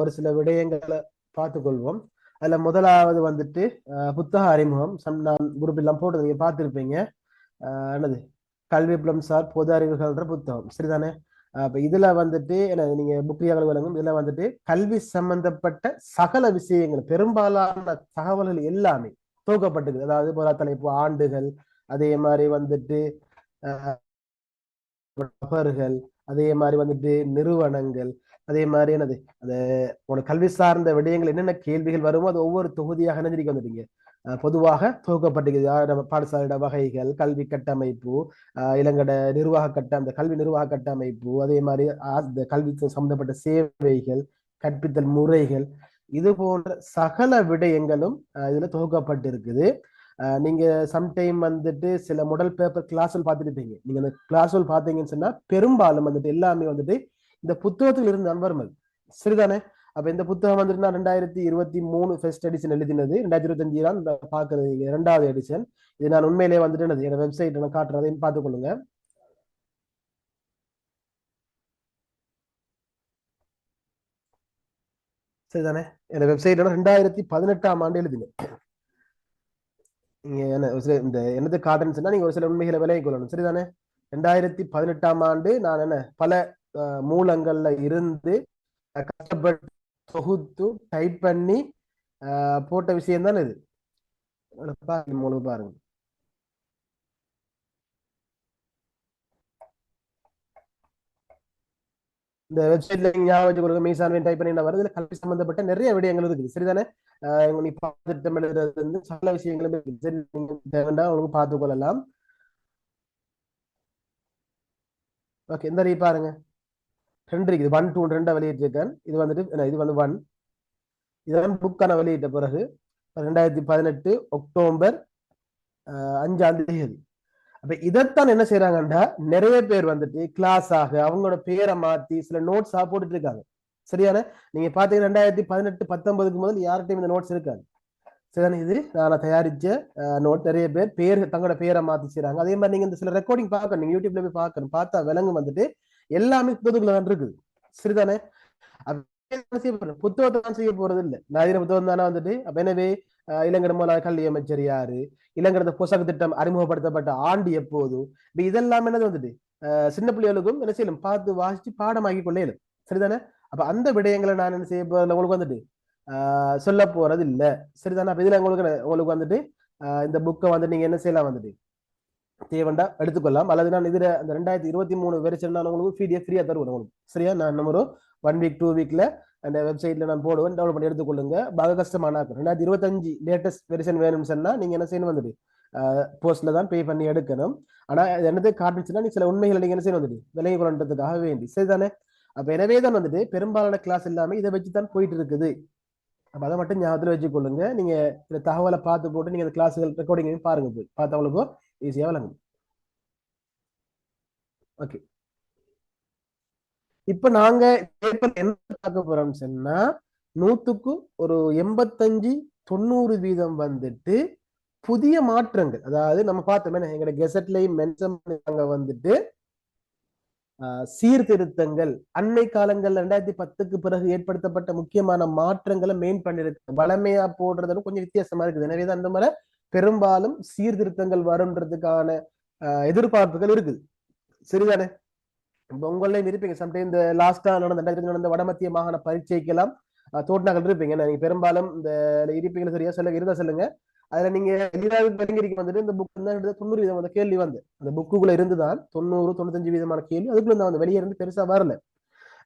ஒரு சில விடயங்களை பார்த்துக்கொள்வோம். அதுல முதலாவது வந்துட்டு புத்தக அறிமுகம். நான் குரூப் எல்லாம் போட்டு நீங்க பார்த்துருப்பீங்க. என்னது கல்வி சார் பொது அறிவுகள்ன்ற புத்தகம் சரிதானே. அப்ப இதுல வந்துட்டு என்ன நீங்க புக்ரியாக்கள் வழங்கும் இதுல வந்துட்டு கல்வி சம்பந்தப்பட்ட சகல விஷயங்கள் பெரும்பாலான தகவல்கள் எல்லாமே தொகுக்கப்பட்டிருக்கு. அதாவது முதல் தலைப்பு ஆண்டுகள், அதே மாதிரி வந்துட்டு நபர்கள், அதே மாதிரி வந்துட்டு நிறுவனங்கள், அதே மாதிரி என்னது அந்த உனக்கு கல்வி சார்ந்த விடயங்கள் என்னென்ன கேள்விகள் வருமோ அது ஒவ்வொரு தொகுதியாக நினைச்சிருக்க வந்துட்டீங்க. பொதுவாக தொகுக்கப்பட்டிருக்குது. நம்ம பாடசாலையோட வகைகள், கல்வி கட்டமைப்பு, இளங்கட நிர்வாக அந்த கல்வி நிர்வாக கட்டமைப்பு, அதே மாதிரி இந்த கல்வி சம்பந்தப்பட்ட சேவைகள், கற்பித்தல் முறைகள், இது போன்ற சகல விடயங்களும் இதுல தொகுக்கப்பட்டிருக்குது. நீங்க சம்டைம் வந்துட்டு சில மாடல் பேப்பர் கிளாஸ் பார்த்துருப்பீங்க. நீங்க அந்த கிளாஸ் பார்த்தீங்கன்னு சொன்னா பெரும்பாலும் வந்துட்டு எல்லாமே வந்துட்டு இந்த புத்தகத்தில் இருந்து நண்பர்கள் சரிதானே. அப்ப இந்த புத்தகம் வந்துட்டு நான் 2023 ஃபர்ஸ்ட் எடிஷன் எழுதினது. 2025 தான் பாக்குறது இரண்டாவது எடிஷன். இது நான் உண்மையிலேயே வந்துட்டு என்னோட வெப்சைட் நான் காட்டுறதையும் பார்த்துக்கொள்ளுங்க. சரிதானே. இந்த வெப்சைட் 2018ஆம் ஆண்டு எழுதினேன். நீங்க என்ன இந்த என்னது காட்டுன்னு சொன்னா நீங்க ஒரு சில உண்மைகளை விலகி கொள்ளணும் சரிதானே. 2018ஆம் ஆண்டு நான் என்ன பல மூலங்கள்ல இருந்து கஷ்டப்பட்டு தொகுத்து டைப் பண்ணி போட்ட விஷயம் தானே இது. பாருங்க இந்த வெப்சைட்ல ஞாபகம் மீசான் டைப் பண்ணி வருது. இதுல கல்வி சம்பந்தப்பட்ட நிறைய விடயங்கள் இருக்குது சரிதானே. நீ பாத்திட்டம் எழுதுறது வந்து சில விஷயங்களும் உங்களுக்கு பார்த்து கொள்ளலாம். ஓகே இந்த பாருங்க ரெண்டு இருக்குது. 1 2 ரெண்டா வெளியிட்டிருக்கேன். இது வந்துட்டு இது வந்து 1. இதெல்லாம் புக்கான வெளியிட்ட பிறகு 2018 அக்டோபர் 5ஆம் தேதி. அப்ப இதைத்தான் என்ன செய்யறாங்கன்னா நிறைய பேர் வந்துட்டு கிளாஸ் ஆக அவங்களோட பேரை மாத்தி சில நோட்ஸ் போட்டுட்டு இருக்காங்க சரியான. நீங்க பாத்தீங்கன்னா 2018 19க்கு முதல் யார்கிட்டையும் இந்த நோட்ஸ் இருக்காது சரிதானே. இது நான் தயாரிச்ச நோட். நிறைய பேர் தங்களோட பேரை மாத்தி செய்யறாங்க. அதே மாதிரி நீங்க இந்த சில ரெக்கார்டிங் பார்க்கணும். நீங்க யூடியூப்ல போய் பார்க்கணும். பார்த்தா விலங்கு வந்துட்டு எல்லாமே புத்தகத்துல தான் இருக்குது சரிதானே. புத்தகத்தை தான் செய்ய போறது இல்லை. நான் புத்தகம் தானே வந்துட்டு. அப்ப எனவே இளங்கட மூலம் கல்வி அமைச்சர் யாரு, இளங்கட புசக திட்டம் அறிமுகப்படுத்தப்பட்ட ஆண்டு எப்போது, இதெல்லாம் என்னது வந்துட்டு சின்ன பிள்ளைகளுக்கும் என்ன செய்யலும் பார்த்து வாசிச்சு பாடமாக்கி கொள்ளேலும் சரிதானே. அப்ப அந்த விடயங்களை நான் என்ன செய்ய போறதுல உங்களுக்கு வந்துட்டு சொல்ல போறது இல்ல சரிதானே. அப்ப இதுல உங்களுக்கு வந்துட்டு இந்த புக்கை வந்து நீங்க என்ன செய்யலாம் வந்துட்டு தேவண்டா எடுத்துக்கொள்ளலாம். அல்லது நான் இதுல அந்த 2023 வெர்ஷன் நான் உங்களுக்கு பிடிஎஃப் ஃப்ரீயா தருவேன் உங்களுக்கு சரியா. நான் நம்ம ஒரு 1 வீக் 2 வீக்ல அந்த வெப்சைட்ல நான் போடுவேன். டவுன்லோட் பண்ணி எடுத்துக்கொள்ளுங்க. பாக கஷ்டமான 2025 லேட்டஸ்ட் வெர்ஷன் வேணும்னு சொன்னா நீங்க என்ன செய்யணும் வந்துட்டு போஸ்ட்ல தான் பே பண்ணி எடுக்கணும். ஆனா என்னது காட்டுச்சுன்னா நீ சில உண்மைகளை நீங்க என்ன செய்யணும் வந்துட்டு விலகி கொள்றதுக்காக வேண்டி சரிதானே. அப்ப எனவே தான் வந்துட்டு பெரும்பாலான கிளாஸ் எல்லாமே இதை வச்சுதான் போயிட்டு இருக்குது. அப்ப அதை மட்டும் ஞாபகத்துல வச்சுக்கொள்ளுங்க. நீங்க இந்த தகவலை பார்த்து போட்டு நீங்க கிளாஸுகள் ரெக்கார்டிங் பாருங்க. போய் பார்த்தவங்களுக்கும் ஈஸியா விளங்கும். ஓகே இப்ப நாங்க என்ன பார்க்க போறோம்னு சொன்னா 100க்கு ஒரு 85-90% வந்துட்டு புதிய மாற்றங்கள். அதாவது நம்ம பார்த்தோமே எங்களோட கெசட்லயும் மென்ஷன் பண்ணாங்க வந்துட்டு சீர்திருத்தங்கள் அண்மை காலங்கள்ல 2010க்கு பிறகு ஏற்படுத்தப்பட்ட முக்கியமான மாற்றங்களை மெயின் பண்ணிருக்கு. வளமையா போடுறதுன்னு கொஞ்சம் வித்தியாசமா இருக்குது. எனவேதான் அந்த மாதிரி பெரும்பாலும் சீர்திருத்தங்கள் வரும்ன்றதுக்கான எதிர்பார்ப்புகள் இருக்குது சரிதானே. உங்களையும் இருப்பீங்க சம்டைம் இந்த லாஸ்டா நடந்த வடமத்திய மாகாண பரீட்சைக்கெல்லாம் தோட்டினாக்கள் இருப்பீங்க. நீங்க பெரும்பாலும் இந்த இருப்பீங்க சரியா சொல்லுங்க இருந்தா சொல்லுங்க. அதுல நீங்க வெளிஞருக்கு வந்துட்டு இந்த புக் 90% கேள்வி வந்து அந்த புக்குக்குள்ள இருந்துதான் 90-95% கேள்வி அதுக்குள்ள அந்த வெளியே இருந்து பெருசா வரல.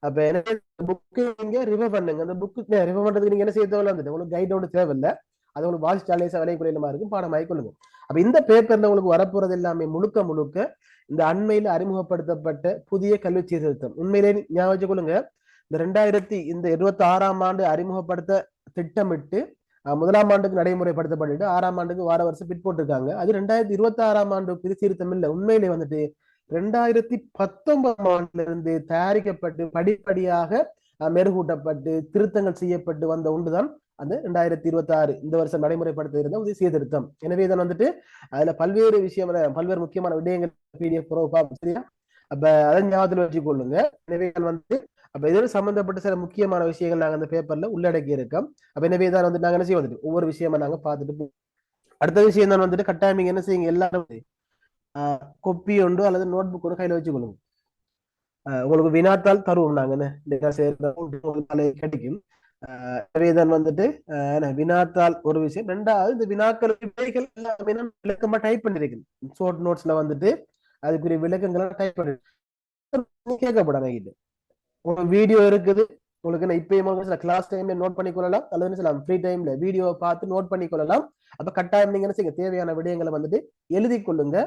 அப்ப என்ன புக்கு நீங்க ரிவர் பண்ணுங்க. அந்த புக்கு ரிவர் பண்றதுக்கு நீங்க என்ன செய்ய தேவையில்ல வந்துட்டு உங்களுக்கு கைட் ஒன்று தேவையில்லை. அது உங்களுக்கு வாசிச்சாலேசா விலை குறையிலமா இருக்கும் பாடம் ஆயிக்கொள்ளுங்க. அப்ப இந்த பேப்பர்ல உங்களுக்கு வரப்போறது எல்லாமே முழுக்க முழுக்க இந்த அண்மையில அறிமுகப்படுத்தப்பட்ட புதிய கல்வி சீர்திருத்தம். உண்மையிலே ஞாபகம் கொள்ளுங்க. இந்த 2026ஆம் ஆண்டு அறிமுகப்படுத்த திட்டமிட்டு 1ஆம் ஆண்டுக்கு நடைமுறைப்படுத்தப்பட்டு 6ஆம் ஆண்டுக்கு வார வருஷம் பிட் போட்டிருக்காங்க. அது 2026ஆம் ஆண்டு சீர்திருத்தம் இல்லை. உண்மையிலே வந்துட்டு 2019ஆம் ஆண்டுல இருந்து தயாரிக்கப்பட்டு படிப்படியாக மெருகூட்டப்பட்டு திருத்தங்கள் செய்யப்பட்டு வந்த ஒன்றுதான் அந்த 2026 இந்த வருஷம் நடைமுறைப்படுத்த இருந்த ஒரு சீர்திருத்தம். எனவே இதை வந்துட்டு அதுல பல்வேறு விஷயம் பல்வேறு முக்கியமான விடயங்கள் பிடிஎஃப் சரியா. அப்ப அதை ஞாபகத்தில் வச்சுக்கொள்ளுங்க. எனவே வந்து அப்ப இதோட சம்பந்தப்பட்ட சில முக்கியமான விஷயங்கள் நாங்க அந்த பேப்பர்ல உள்ளடக்கி இருக்கோம். அப்ப எனவே தான் வந்து நாங்க என்ன செய்ய வந்துட்டு ஒவ்வொரு விஷயமா நாங்க பார்த்துட்டு அடுத்த விஷயம் தான் வந்துட்டு கட்டாயம் நீங்க என்ன செய்யுங்க எல்லாரும் கொப்பி ஒன்று அல்லது நோட் புக் ஒன்று கையில வச்சுக்கொள்ளுங்க. உங்களுக்கு வினாத்தாள் தருவோம் நாங்க கிடைக்கும். தான் வந்துட்டு வினாத்தாள் ஒரு விஷயம். ரெண்டாவது இந்த வினாக்கள் விடைகள் எல்லாமே விளக்கமா டைப் பண்ணிருக்கேன். ஷார்ட் நோட்ஸ்ல வந்துட்டு அதுக்குரிய விளக்கங்களை டைப் பண்ணி கேட்கப்படாது. உங்களுக்கு வீடியோ இருக்குது. உங்களுக்கு என்ன இப்பயும் கிளாஸ் டைம்ல நோட் பண்ணிக்கொள்ளலாம் அல்லது சொல்லலாம் ஃப்ரீ டைம்ல வீடியோவை பார்த்து நோட் பண்ணிக்கொள்ளலாம். அப்ப கட்டாயம் நீங்க என்ன செய்யுங்க தேவையான விடயங்களை வந்துட்டு எழுதி கொள்ளுங்க.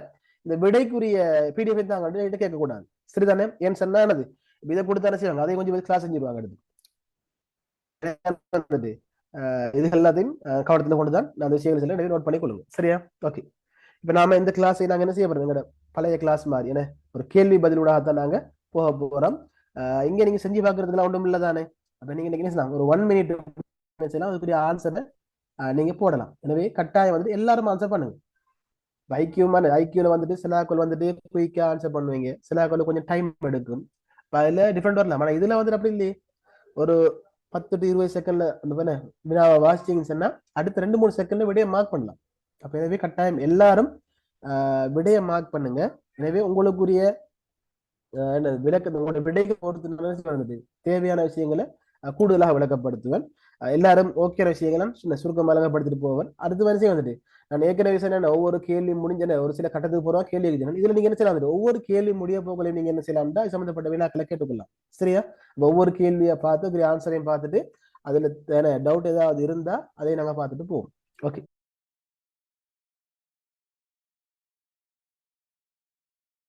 இந்த விடைக்குரிய பிடிஎஃப் தாங்க கேட்கக்கூடாது. சரிதானே? ஏன்னு சொன்னானது இதை கொடுத்தானே செய்வாங்க. அதை கொஞ்சம் கிளாஸ் செஞ்சிருவாங்க அடுத்து. இது எல்லாத்தையும் கவனத்துல கொண்டுதான் நான் அந்த விஷயங்கள் சொல்ல நோட் பண்ணி கொள்ளுங்க. சரியா? ஓகே. இப்ப நாம இந்த கிளாஸை நாங்க என்ன செய்ய போறோம்? பழைய கிளாஸ் மாதிரி என்ன ஒரு கேள்வி பதிலூடாகத்தான் நாங்க போக போறோம். இங்க நீங்க செஞ்சு பாக்குறதுலாம் ஒன்றும் இல்லதானே. அப்ப நீங்க என்ன ஒரு 1 மினிட் அதுக்குரிய ஆன்சரை நீங்க போடலாம். எனவே கட்டாயம் வந்துட்டு எல்லாரும் ஆன்சர் பண்ணுங்க. ஐக்கியூல வந்துட்டு சிலாக்கள் வந்துட்டு குயிக்கா ஆன்சர் பண்ணுவீங்க, சிலாக்கள் கொஞ்சம் டைம் எடுக்கும். அதுல டிஃபரெண்ட் வரலாம். ஆனா இதுல வந்துட்டு அப்படி இல்லையே. ஒரு 10 to 20 செகண்ட்ல அந்த வினாவை வாசிச்சீங்கன்னு சொன்னா அடுத்த 2-3 செகண்ட்ல விடையை மார்க் பண்ணலாம். அப்ப எனவே கட்டாயம் எல்லாரும் விடையை மார்க் பண்ணுங்க. எனவே உங்களுக்குரிய விளக்கத்தை விடைக்கு பொறுத்து தேவையான விஷயங்களை கூடுதலாக விளக்கப்படுத்துவேன். எல்லாரும் ஓகே விஷயங்களும் சுருக்கம் விளக்கப்படுத்திட்டு போவேன். அடுத்த வரிசை வந்துட்டு நான் ஏற்கனவே சொன்ன ஒவ்வொரு கேள்வி முடிஞ்ச ஒரு சில கட்டத்துக்கு போறோம் கேள்வி எழுதினேன். இதுல நீங்க என்ன செய்யலாம், ஒவ்வொரு கேள்வி முடிய போகலையும் நீங்க என்ன செய்யலாம்டா சம்பந்தப்பட்ட வினாக்களை கேட்டுக்கொள்ளலாம். சரியா? ஒவ்வொரு கேள்வியை பார்த்து ஆன்சரையும் பார்த்துட்டு அதுல டவுட் ஏதாவது இருந்தா அதை நாங்க பார்த்துட்டு போவோம். ஓகே.